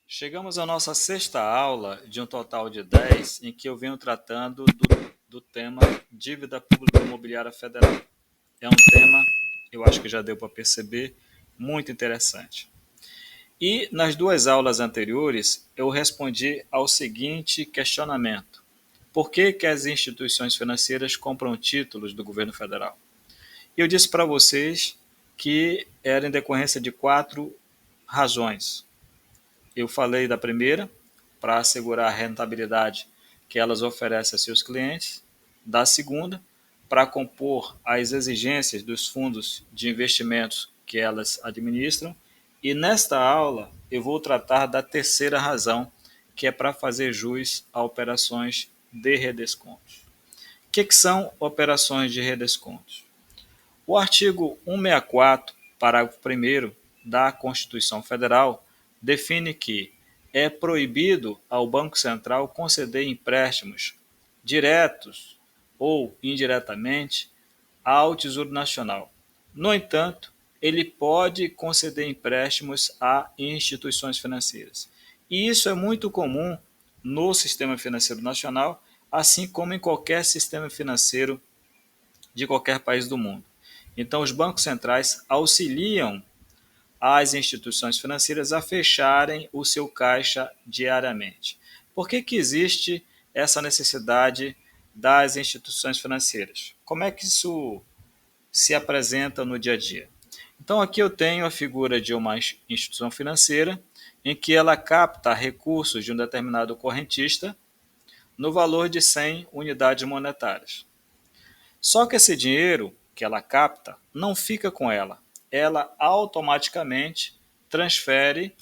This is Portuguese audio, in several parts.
Chegamos à nossa sexta aula de um total de 10, em que eu venho tratando do tema Dívida Pública Imobiliária Federal. É um tema, eu acho que já deu para perceber, muito interessante. E nas duas aulas anteriores, eu respondi ao seguinte questionamento: por que as instituições financeiras compram títulos do governo federal? E eu disse para vocês que era em decorrência de quatro razões. Eu falei da primeira, para assegurar a rentabilidade que elas oferecem a seus clientes. Da segunda, para compor as exigências dos fundos de investimentos que elas administram. E nesta aula, eu vou tratar da terceira razão, que é para fazer jus a operações de redescontos. O que são operações de redescontos? O artigo 164, parágrafo 1º da Constituição Federal, define que é proibido ao Banco Central conceder empréstimos diretos ou indiretamente ao Tesouro Nacional. No entanto, ele pode conceder empréstimos a instituições financeiras. E isso é muito comum no sistema financeiro nacional, assim como em qualquer sistema financeiro de qualquer país do mundo. Então, os bancos centrais auxiliam as instituições financeiras a fecharem o seu caixa diariamente. Por que existe essa necessidade das instituições financeiras? Como é que isso se apresenta no dia a dia? Então, aqui eu tenho a figura de uma instituição financeira em que ela capta recursos de um determinado correntista no valor de 100 unidades monetárias. Só que esse dinheiro que ela capta não fica com ela. Ela automaticamente transfere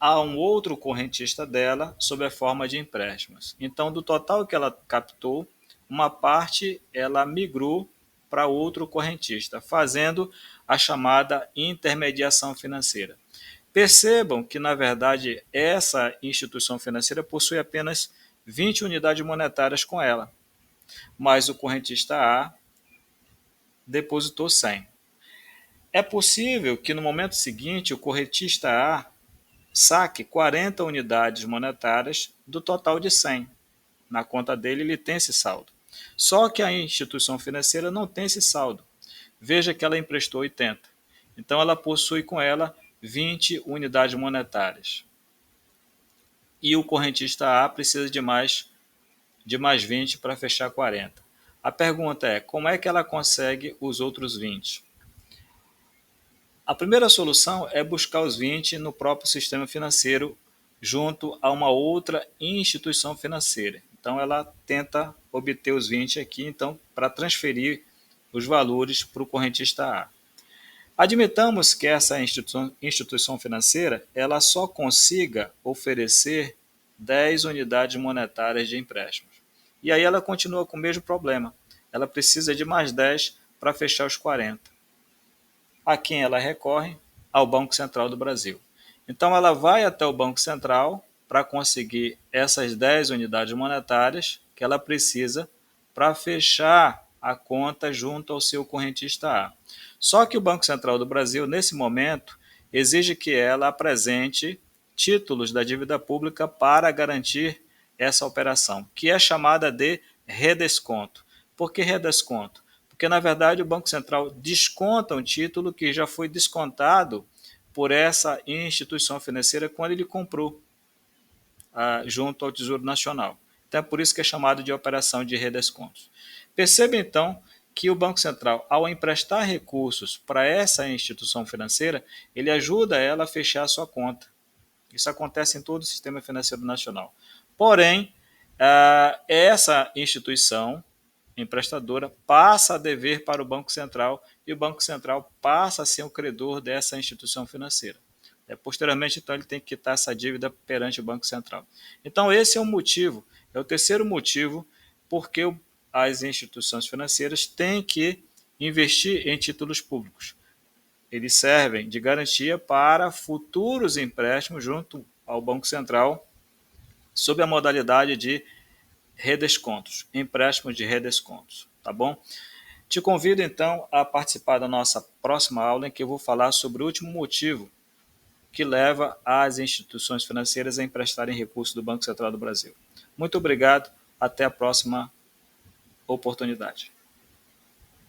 a um outro correntista dela sob a forma de empréstimos. Então, do total que ela captou, uma parte ela migrou para outro correntista, fazendo a chamada intermediação financeira. Percebam que, na verdade, essa instituição financeira possui apenas 20 unidades monetárias com ela, mas o correntista A depositou 100. É possível que no momento seguinte o corretista A saque 40 unidades monetárias do total de 100. Na conta dele ele tem esse saldo. Só que a instituição financeira não tem esse saldo. Veja que ela emprestou 80. Então ela possui com ela 20 unidades monetárias. E o correntista A precisa de mais 20 para fechar 40. A pergunta é, como é que ela consegue os outros 20? A primeira solução é buscar os 20 no próprio sistema financeiro, junto a uma outra instituição financeira. Então, ela tenta obter os 20 aqui, então, para transferir os valores para o correntista A. Admitamos que essa instituição financeira ela só consiga oferecer 10 unidades monetárias de empréstimos. E aí ela continua com o mesmo problema. Ela precisa de mais 10 para fechar os 40. A quem ela recorre? Ao Banco Central do Brasil. Então ela vai até o Banco Central para conseguir essas 10 unidades monetárias que ela precisa para fechar a conta junto ao seu correntista A. Só que o Banco Central do Brasil, nesse momento, exige que ela apresente títulos da dívida pública para garantir essa operação, que é chamada de redesconto. Por que redesconto? Porque, na verdade, o Banco Central desconta um título que já foi descontado por essa instituição financeira quando ele comprou junto ao Tesouro Nacional. Então, é por isso que é chamado de operação de redescontos. Perceba, então, que o Banco Central, ao emprestar recursos para essa instituição financeira, ele ajuda ela a fechar a sua conta. Isso acontece em todo o sistema financeiro nacional. Porém, essa instituição emprestadora passa a dever para o Banco Central e o Banco Central passa a ser o credor dessa instituição financeira. Posteriormente, então, ele tem que quitar essa dívida perante o Banco Central. Então, esse é o motivo, é o terceiro motivo porque as instituições financeiras têm que investir em títulos públicos. Eles servem de garantia para futuros empréstimos junto ao Banco Central sob a modalidade de redescontos, empréstimos de redescontos, tá bom? Te convido então a participar da nossa próxima aula em que eu vou falar sobre o último motivo que leva as instituições financeiras a emprestarem recursos do Banco Central do Brasil. Muito obrigado, até a próxima oportunidade.